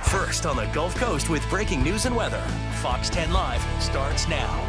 First on the Gulf Coast with breaking news and weather. Fox 10 Live starts now.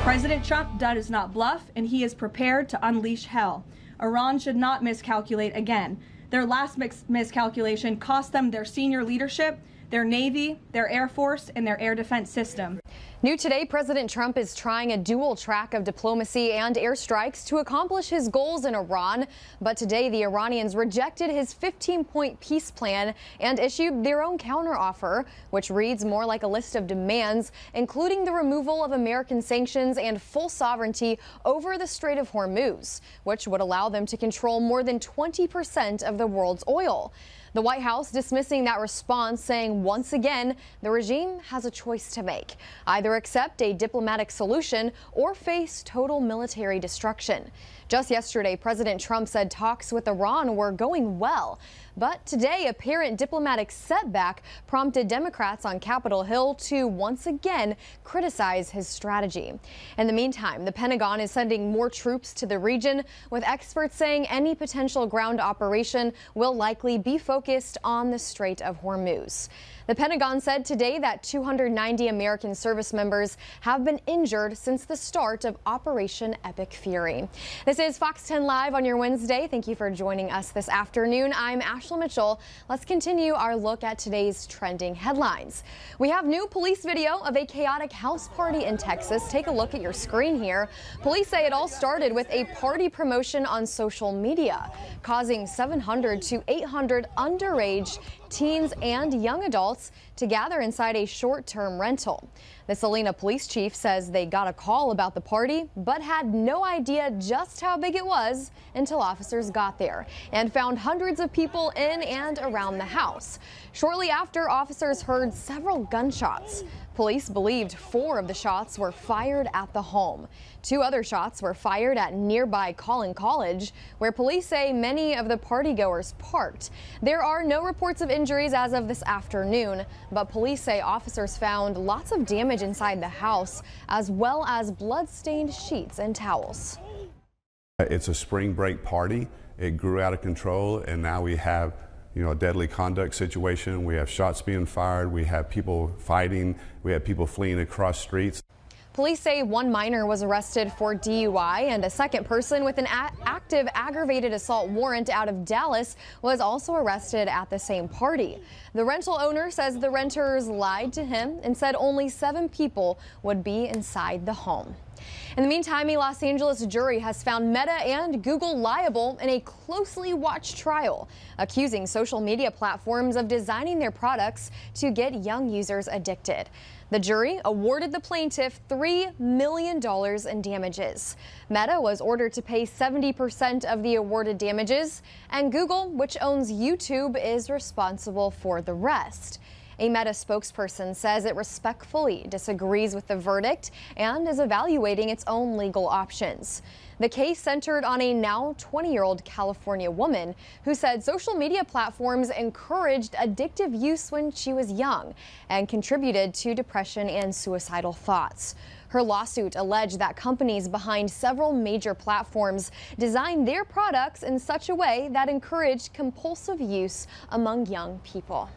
President Trump does not bluff, and he is prepared to unleash hell. Iran should not miscalculate again. Their last miscalculation cost them their senior leadership, their Navy, their Air Force, and their air defense system. New today, President Trump is trying a dual track of diplomacy and airstrikes to accomplish his goals in Iran. But today, the Iranians rejected his 15-point peace plan and issued their own counteroffer, which reads more like a list of demands, including the removal of American sanctions and full sovereignty over the Strait of Hormuz, which would allow them to control more than 20% of the world's oil. The White House dismissing that response, saying once again the regime has a choice to make: either accept a diplomatic solution or face total military destruction. Just yesterday, President Trump said talks with Iran were going well. But today, apparent diplomatic setback prompted Democrats on Capitol Hill to once again criticize his strategy. In the meantime, the Pentagon is sending more troops to the region, with experts saying any potential ground operation will likely be focused on the Strait of Hormuz. The Pentagon said today that 290 American service members have been injured since the start of Operation Epic Fury. This is Fox 10 Live on your Wednesday. Thank you for joining us this afternoon. I'm Ashley Mitchell. Let's continue our look at today's trending headlines. We have new police video of a chaotic house party in Texas. Take a look at your screen here. Police say it all started with a party promotion on social media, causing 700 to 800 underage teens and young adults to gather inside a short-term rental. The Salina police chief says they got a call about the party, but had no idea just how big it was until officers got there and found hundreds of people in and around the house. Shortly after, officers heard several gunshots. Police believed 4 of the shots were fired at the home. 2 other shots were fired at nearby Collin College, where police say many of the partygoers parked. There are no reports of injuries as of this afternoon, but police say officers found lots of damage inside the house, as well as blood-stained sheets and towels. It's a spring break party. It grew out of control, and now we have a deadly conduct situation. We have shots being fired. We have people fighting. We have people fleeing across streets. Police say 1 minor was arrested for DUI, and a second person with an active aggravated assault warrant out of Dallas was also arrested at the same party. The rental owner says the renters lied to him and said only 7 people would be inside the home. In the meantime, a Los Angeles jury has found Meta and Google liable in a closely watched trial, accusing social media platforms of designing their products to get young users addicted. The jury awarded the plaintiff $3 million in damages. Meta was ordered to pay 70% of the awarded damages, and Google, which owns YouTube, is responsible for the rest. A Meta spokesperson says it respectfully disagrees with the verdict and is evaluating its own legal options. The case centered on a now 20-year-old California woman who said social media platforms encouraged addictive use when she was young and contributed to depression and suicidal thoughts. Her lawsuit alleged that companies behind several major platforms designed their products in such a way that encouraged compulsive use among young people.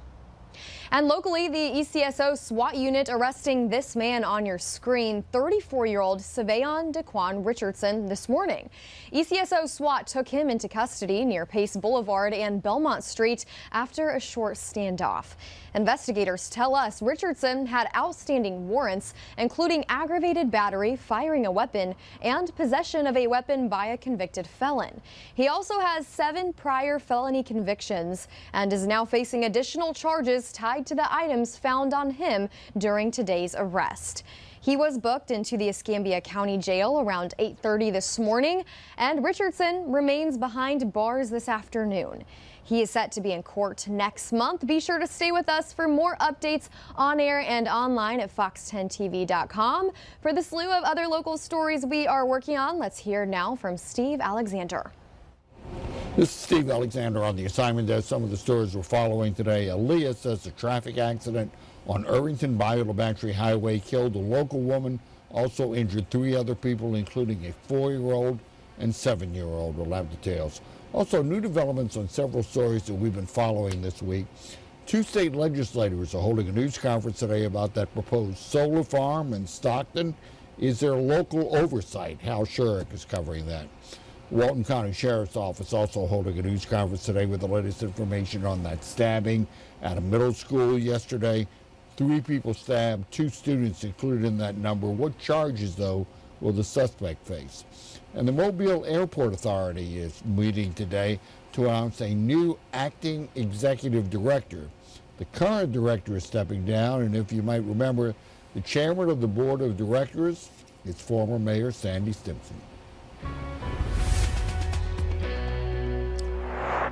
And locally, the ECSO SWAT unit arresting this man on your screen, 34-year-old Savayon Daquan Richardson, this morning. ECSO SWAT took him into custody near Pace Boulevard and Belmont Street after a short standoff. Investigators tell us Richardson had outstanding warrants, including aggravated battery, firing a weapon, and possession of a weapon by a convicted felon. He also has 7 prior felony convictions and is now facing additional charges tied to the items found on him during today's arrest. He was booked into the Escambia County Jail around 8:30 this morning, and Richardson remains behind bars this afternoon. He is set to be in court next month. Be sure to stay with us for more updates on air and online at fox10tv.com. For the slew of other local stories we are working on, let's hear now from Steve Alexander. This is Steve Alexander on the assignment desk. Some of the stories we're following today. Aaliyah says a traffic accident on Irvington Biola Battery Highway killed a local woman, also injured 3 other people, including a 4-year-old and 7-year-old. We'll have details. Also, new developments on several stories that we've been following this week. Two state legislators are holding a news conference today about that proposed solar farm in Stockton. Is there local oversight? Hal Shurik is covering that. Walton County Sheriff's Office also holding a news conference today with the latest information on that stabbing at a middle school yesterday. 3 people stabbed, 2 students included in that number. What charges, though, will the suspect face? And the Mobile Airport Authority is meeting today to announce a new acting executive director. The current director is stepping down, and if you might remember, the chairman of the board of directors is former Mayor Sandy Stimpson.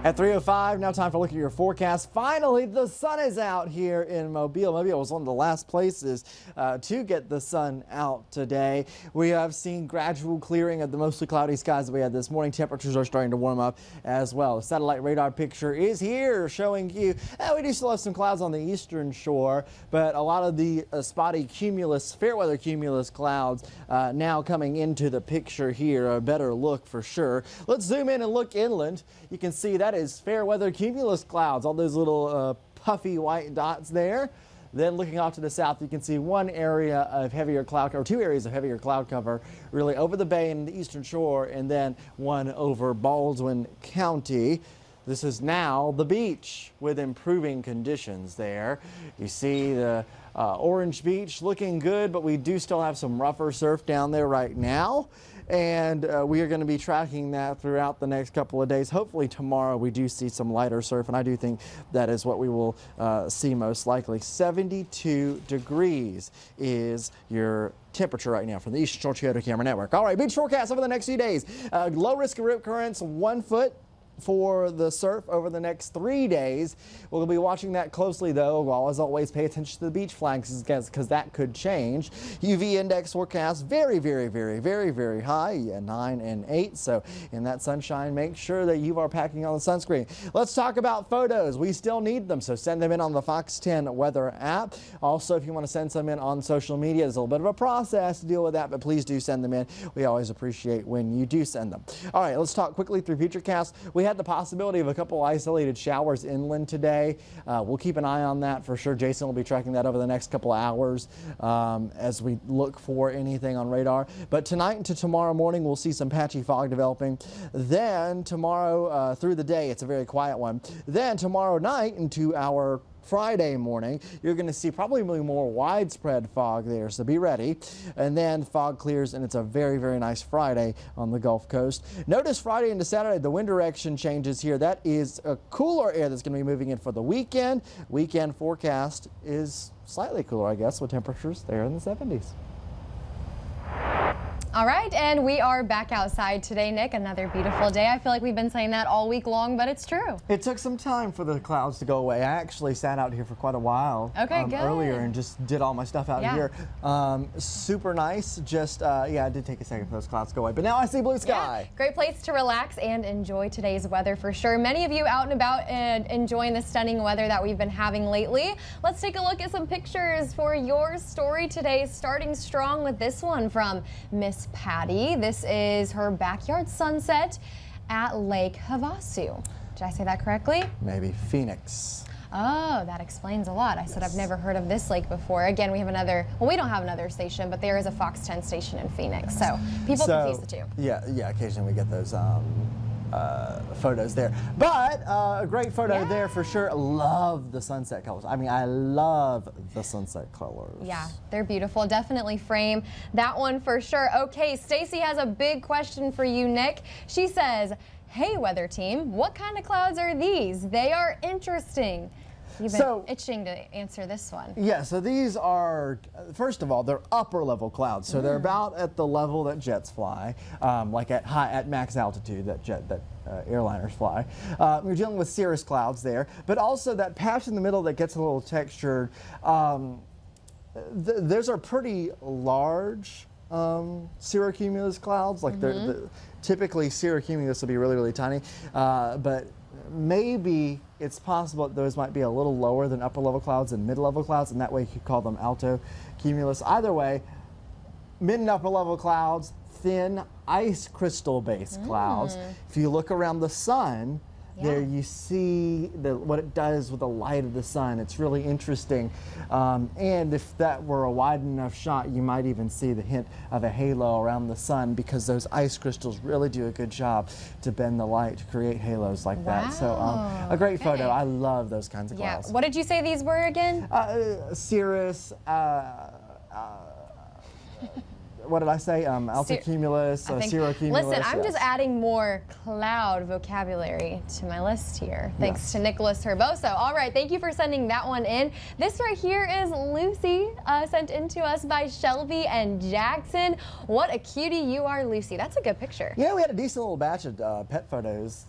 At 3:05, now time for a look at your forecast. Finally, the sun is out here in Mobile. Mobile was one of the last places to get the sun out today. We have seen gradual clearing of the mostly cloudy skies that we had this morning. Temperatures are starting to warm up as well. The satellite radar picture is here showing you, we do still have some clouds on the eastern shore, but a lot of the spotty cumulus, fair weather cumulus clouds now coming into the picture here. A better look for sure. Let's zoom in and look inland. You can see that is fair weather cumulus clouds, all those little puffy white dots there. Then looking off to the south, you can see one area of heavier cloud cover, 2 areas of heavier cloud cover, really over the bay and the eastern shore, and then one over Baldwin County. This is now the beach with improving conditions there. You see the Orange Beach looking good, but we do still have some rougher surf down there right now. And we are going to be tracking that throughout the next couple of days. Hopefully tomorrow we do see some lighter surf, and I do think that is what we will see most likely. 72 degrees is your temperature right now from the Eastern Shore Toyota Camera Network. All right, beach forecast over the next few days. Low risk of rip currents, 1 foot for the surf over the next 3 days. We'll be watching that closely, though. Well, as always, pay attention to the beach flags because that could change. UV index forecast very, very, very, very, very high, 9 and 8. So in that sunshine, make sure that you are packing on the sunscreen. Let's talk about photos. We still need them, so send them in on the Fox 10 weather app. Also, if you want to send some in on social media, there's a little bit of a process to deal with that, but please do send them in. We always appreciate when you do send them. All right, let's talk quickly through Futurecast. We had the possibility of a couple isolated showers inland today. We'll keep an eye on that for sure. Jason will be tracking that over the next couple of hours as we look for anything on radar. But tonight into tomorrow morning, we'll see some patchy fog developing. Then tomorrow through the day, it's a very quiet one. Then tomorrow night into our Friday morning, you're going to see probably more widespread fog there, so be ready. And then fog clears, and it's a very, very nice Friday on the Gulf Coast. Notice Friday into Saturday, the wind direction changes here. That is a cooler air that's going to be moving in for the weekend. Weekend forecast is slightly cooler, I guess, with temperatures there in the 70s. All right, and we are back outside today, Nick. Another beautiful day. I feel like we've been saying that all week long, but it's true. It took some time for the clouds to go away. I actually sat out here for quite a while earlier and just did all my stuff out here. Super nice. Just, it did take a second for those clouds to go away, but now I see blue sky. Yeah. Great place to relax and enjoy today's weather for sure. Many of you out and about and enjoying the stunning weather that we've been having lately. Let's take a look at some pictures for your story today, starting strong with this one from Miss Patty. This is her backyard sunset at Lake Havasu. Did I say that correctly? Maybe Phoenix. Oh, that explains a lot. I said I've never heard of this lake before. Again, we have another, well, we don't have another station, but there is a Fox 10 station in Phoenix. So people confuse the two. Yeah, occasionally we get those photos there. But a great photo there for sure. Love the sunset colors. I mean, I love the sunset colors. Yeah, they're beautiful. Definitely frame that one for sure. Okay, Stacy has a big question for you, Nick. She says, hey, weather team, what kind of clouds are these? They are interesting. You've been itching to answer this one. Yeah, so these are, first of all, they're upper level clouds. So they're about at the level that jets fly, like at max altitude that airliners fly. We're dealing with cirrus clouds there, but also that patch in the middle that gets a little textured. Those are pretty large cirrocumulus clouds. Like typically cirrocumulus will be really, really tiny, but maybe it's possible that those might be a little lower than upper level clouds and mid level clouds, and that way you could call them alto cumulus. Either way, mid and upper level clouds, thin ice crystal based clouds. If you look around the sun, There you see what it does with the light of the sun. It's really interesting. And if that were a wide enough shot, you might even see the hint of a halo around the sun, because those ice crystals really do a good job to bend the light to create halos like that. So a great photo. I love those kinds of clouds. What did you say these were again? Cirrus, what did I say? Altocumulus, cirrocumulus. Listen, I'm just adding more cloud vocabulary to my list here, thanks to Nicholas Herboso. All right, thank you for sending that one in. This right here is Lucy, sent in to us by Shelby and Jackson. What a cutie you are, Lucy. That's a good picture. Yeah, we had a decent little batch of pet photos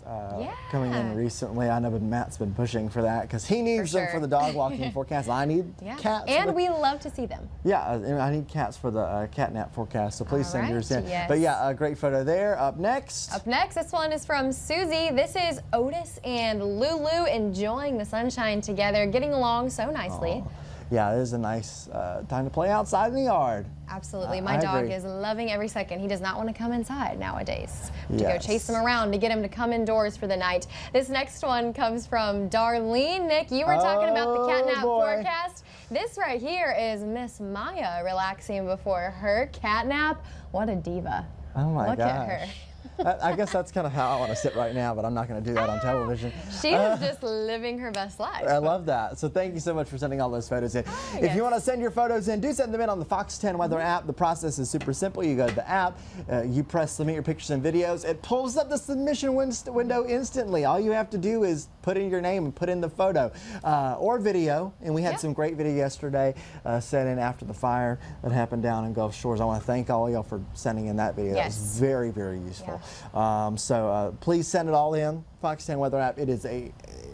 coming in recently. I know Matt's been pushing for that because he needs them for the dog walking forecast. I need cats. And we love to see them. Yeah, I need cats for the catnap forecast. So please send yours in. But yeah, a great photo there. Up next, this one is from Susie. This is Otis and Lulu enjoying the sunshine together, getting along so nicely. Yeah, it is a nice time to play outside in the yard. Absolutely. My dog is loving every second. He does not want to come inside nowadays. To go chase him around to get him to come indoors for the night. This next one comes from Darlene. Nick, you were talking about the catnap forecast. This right here is Miss Maya relaxing before her catnap. What a diva. Oh my gosh. Look at her. I guess that's kind of how I want to sit right now, but I'm not going to do that on television. She is just living her best life. I love that. So thank you so much for sending all those photos in. If you want to send your photos in, do send them in on the Fox 10 Weather app. The process is super simple. You go to the app, you press submit your pictures and videos. It pulls up the submission window instantly. All you have to do is put in your name and put in the photo or video. And we had some great video yesterday sent in after the fire that happened down in Gulf Shores. I want to thank all y'all for sending in that video. That was very, very useful. So please send it all in. Fox 10 Weather app. It is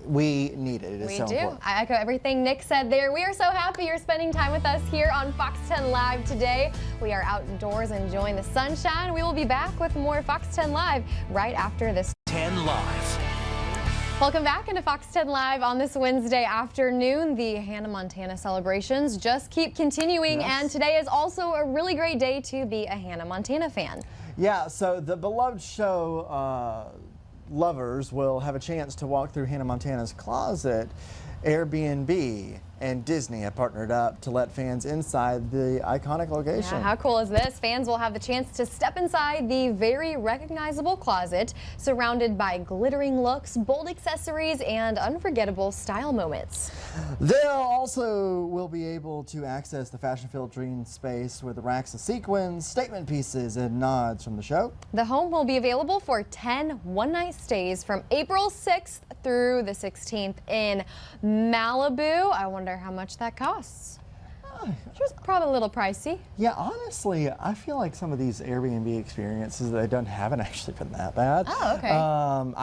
we need it. It is so important. I echo everything Nick said there. We are so happy you're spending time with us here on Fox 10 Live today. We are outdoors enjoying the sunshine. We will be back with more Fox 10 Live right after this. 10 Live. Welcome back into Fox 10 Live on this Wednesday afternoon. The Hannah Montana celebrations just keep continuing, and today is also a really great day to be a Hannah Montana fan. Yeah, so the beloved show lovers will have a chance to walk through Hannah Montana's closet. Airbnb and Disney have partnered up to let fans inside the iconic location. Yeah, how cool is this? Fans will have the chance to step inside the very recognizable closet, surrounded by glittering looks, bold accessories, and unforgettable style moments. They'll also will be able to access the fashion-filled dream space with racks of sequins, statement pieces, and nods from the show. The home will be available for 10 one-night stays from April 6th through the 16th in Malibu. I wonder how much that costs. Just probably a little pricey. Yeah, honestly, I feel like some of these Airbnb experiences, they haven't actually been that bad. Oh, okay.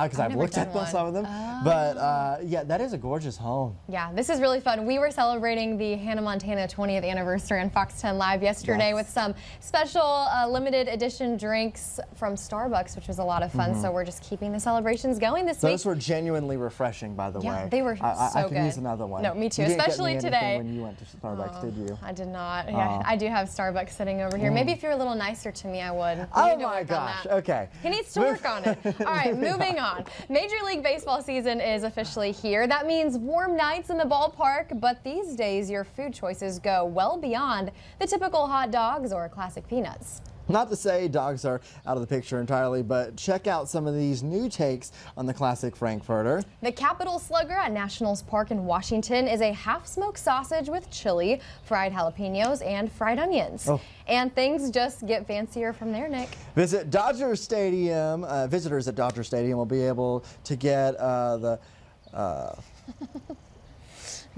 Because I've looked at some of them. But yeah, that is a gorgeous home. Yeah, this is really fun. We were celebrating the Hannah Montana 20th anniversary on Fox 10 Live yesterday with some special limited edition drinks from Starbucks, which was a lot of fun. So we're just keeping the celebrations going this week. Those were genuinely refreshing, by the way. Yeah, they were so I good. could use another one. No, me too. You didn't Especially get me today. when you went to Starbucks, did you? I did not. Yeah, I do have Starbucks sitting over here. Maybe if you're a little nicer to me, I would. Oh my gosh. Okay. He needs to work on it. All right, moving on. Major League Baseball season is officially here. That means warm nights in the ballpark, but these days your food choices go well beyond the typical hot dogs or classic peanuts. Not to say dogs are out of the picture entirely, but check out some of these new takes on the classic Frankfurter. The Capitol Slugger at Nationals Park in Washington is a half-smoked sausage with chili, fried jalapenos, and fried onions. And things just get fancier from there, Nick. Visit Dodger Stadium. Visitors at Dodger Stadium will be able to get the...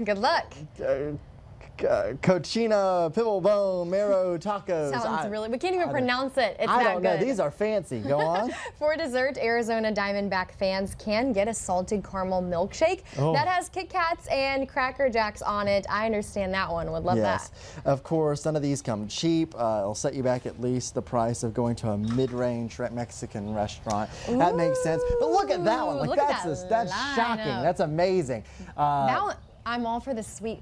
Good luck. Cochina Picklebone Marrow Tacos. Sounds really, we can't even pronounce it. It's I that don't good. know. These are fancy. Go on. For dessert, Arizona Diamondback fans can get a salted caramel milkshake that has Kit Kats and Cracker Jacks on it. I understand that one. Would love that. Of course, none of these come cheap. It'll set you back at least the price of going to a mid-range Mexican restaurant. That makes sense. But look at that one. Like, that's shocking. That's amazing. I'm all for the sweet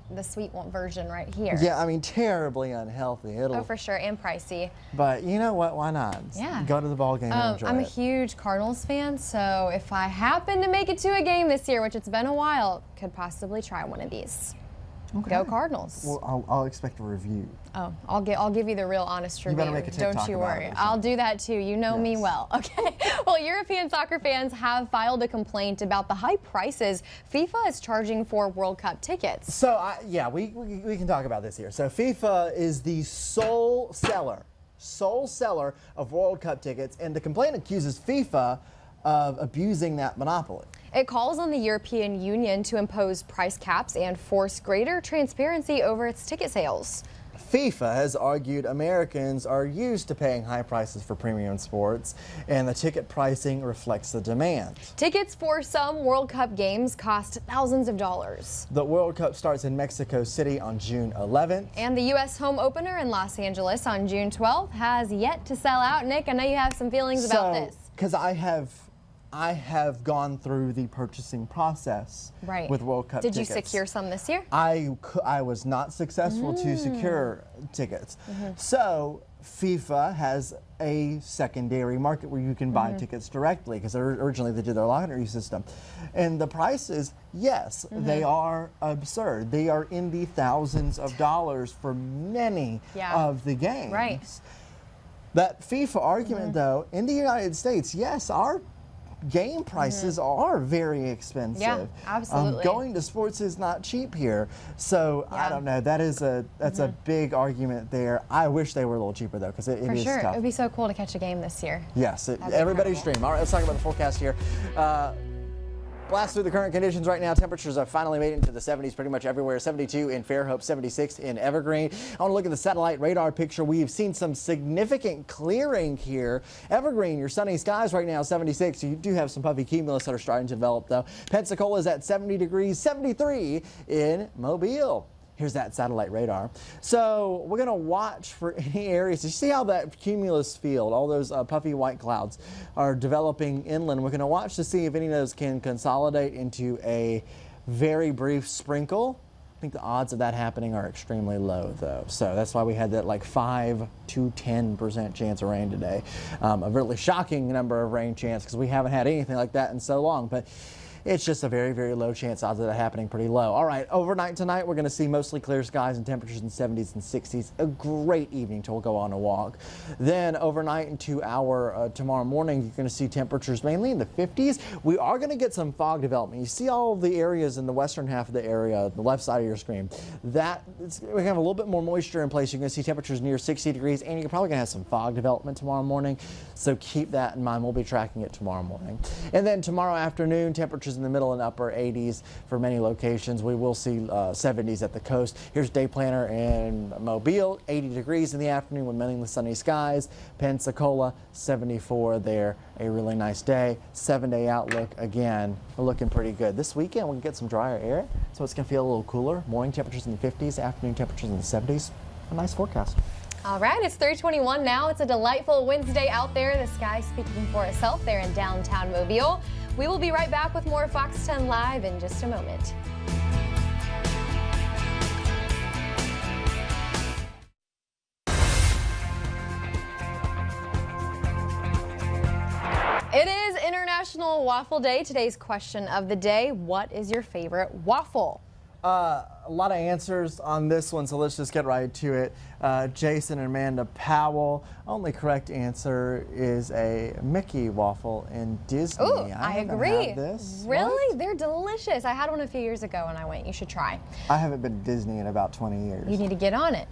one version right here. Yeah, I mean, terribly unhealthy. Oh, for sure, and pricey. But you know what? Why not? Yeah. Go to the ball game and enjoy I'm a it. huge Cardinals fan, so if I happen to make it to a game this year, which it's been a while, could possibly try one of these. Okay. Go Cardinals. Well, I'll expect a review. Oh, I'll give you the real honest review. better make a TikTok Don't you about worry. it or I'll do that too. You know me Yes. well. Okay. Well, European soccer fans have filed a complaint about the high prices FIFA is charging for World Cup tickets. So, we can talk about this here. So, FIFA is the sole seller of World Cup tickets, and the complaint accuses FIFA of abusing that monopoly. It calls on the European Union to impose price caps and force greater transparency over its ticket sales. FIFA has argued Americans are used to paying high prices for premium sports, and the ticket pricing reflects the demand. Tickets for some World Cup games cost thousands of dollars. The World Cup starts in Mexico City on June 11th. And the U.S. home opener in Los Angeles on June 12th has yet to sell out. Nick, I know you have some feelings about this. Because I have gone through the purchasing process with World Cup tickets. Did you secure some this year? I was not successful to secure tickets. So FIFA has a secondary market where you can buy tickets directly, because originally they did their lottery system. And the prices, yes, they are absurd. They are in the thousands of dollars for many of the games. Right. That FIFA argument, though, in the United States, yes, our game prices are very expensive. Yeah, absolutely. Going to sports is not cheap here. So I don't know. That's a big argument there. I wish they were a little cheaper though, because it is For sure. tough. It would be so cool to catch a game this year. Yes, be everybody's incredible. dream. All right, let's talk about the forecast here. Blast through the current conditions right now. Temperatures have finally made it into the 70s pretty much everywhere. 72 in Fairhope, 76 in Evergreen. I want to look at the satellite radar picture. We've seen some significant clearing here. Evergreen, your sunny skies right now, 76. You do have some puffy cumulus that are starting to develop, though. Pensacola is at 70 degrees, 73 in Mobile. Here's that satellite radar. So we're going to watch for any areas. You see how that cumulus field, all those puffy white clouds are developing inland. We're going to watch to see if any of those can consolidate into a very brief sprinkle. I think the odds of that happening are extremely low, though. So that's why we had that like 5 to 10% chance of rain today. A really shocking number of rain chance, because we haven't had anything like that in so long. But it's just a very, very low chance. Odds of that happening pretty low. All right, overnight tonight, we're going to see mostly clear skies and temperatures in 70s and 60s. A great evening to go on a walk. Then overnight into our tomorrow morning, you're going to see temperatures mainly in the 50s. We are going to get some fog development. You see all of the areas in the western half of the area, the left side of your screen. We have a little bit more moisture in place. You're going to see temperatures near 60 degrees, and you're probably going to have some fog development tomorrow morning. So keep that in mind. We'll be tracking it tomorrow morning. And then tomorrow afternoon, temperatures in the middle and upper 80s for many locations. We will see 70s at the coast. Here's day planner in Mobile, 80 degrees in the afternoon with mainly sunny skies. Pensacola, 74 there. A really nice day. 7-day outlook, again, we're looking pretty good. This weekend we'll get some drier air, so it's going to feel a little cooler. Morning temperatures in the 50s, afternoon temperatures in the 70s. A nice forecast. All right, it's 3:21 now. It's a delightful Wednesday out there. The sky speaking for itself there in downtown Mobile. We will be right back with more Fox 10 Live in just a moment. It is International Waffle Day. Today's question of the day: what is your favorite waffle? A lot of answers on this one, so let's just get right to it. Jason and Amanda Powell. Only correct answer is a Mickey waffle in Disney. Ooh, I haven't agree. had this. Really? What? They're delicious. I had one a few years ago and I went. You should try. I haven't been to Disney in about 20 years. You need to get on it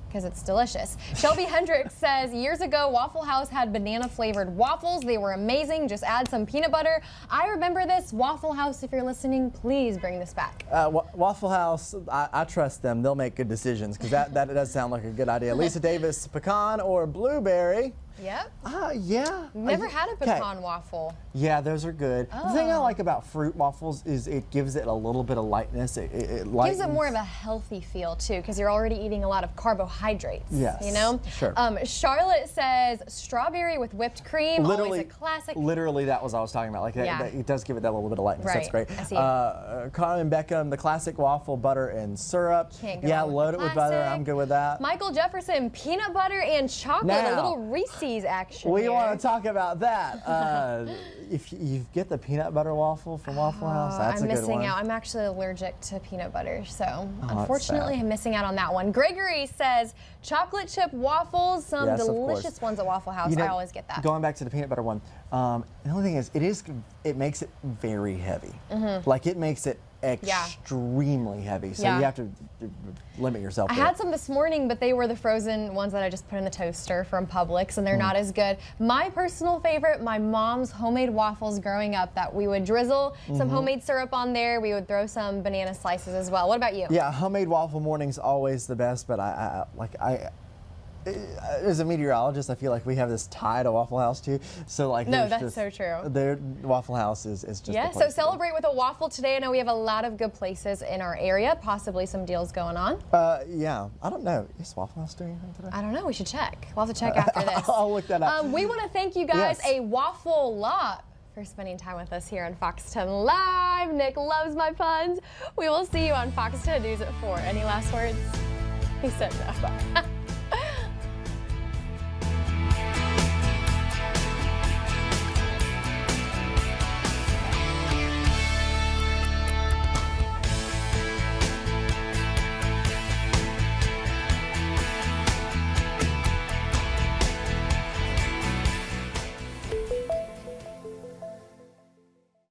because it's delicious. Shelby Hendricks says, years ago, Waffle House had banana flavored waffles. They were amazing. Just add some peanut butter. I remember this. Waffle House, if you're listening, please bring this back. Waffle House, I trust them. They'll make good decisions, because that does sound like a good idea. Lisa Davis, pecan or blueberry? Yep. Yeah. Never had a Okay. pecan waffle. Yeah, those are good. The thing I like about fruit waffles is it gives it a little bit of lightness. It Gives lightens. it more of a healthy feel too, because you're already eating a lot of carbohydrates. Yes, You know? sure. Charlotte says strawberry with whipped cream, always a classic. Literally, that was what I was talking about. Like, Yeah. it does give it that little bit of lightness. That's Right. great. I see it. Carmen Beckham, the classic waffle, butter and syrup. Can't go Yeah, wrong with load the it with butter. classic. I'm good with that. Michael Jefferson, peanut butter and chocolate, a Now, little Reese's action We here. want to talk about that. If you get the peanut butter waffle from Waffle House, that's I'm a good missing one. out. I'm actually allergic to peanut butter, so that's unfortunately sad. I'm missing out on that one. Gregory says chocolate chip waffles, some Yes, of course. delicious ones at Waffle House. You know, I always get that. Going back to the peanut butter one, the only thing is, it makes it very heavy. Like, it makes it extremely heavy. So Yeah. you have to limit yourself. I there. had some this morning, but they were the frozen ones that I just put in the toaster from Publix, and they're not as good. My personal favorite, my mom's homemade waffles growing up that we would drizzle some homemade syrup on there. We would throw some banana slices as well. What about you? Yeah, homemade waffle morning's always the best, but as a meteorologist, I feel like we have this tie to Waffle House too. So like, No, there's that's just- so true. Waffle House is just. Yeah, the so place to be. celebrate with a waffle today. I know we have a lot of good places in our area, possibly some deals going on. Yeah, I don't know. Is Waffle House doing anything today? I don't know, we should check. We'll have to check after this. I'll look that up. We want to thank you guys Yes. a waffle lot for spending time with us here on Fox 10 Live. Nick loves my puns. We will see you on Fox 10 News at 4. Any last words? He said no.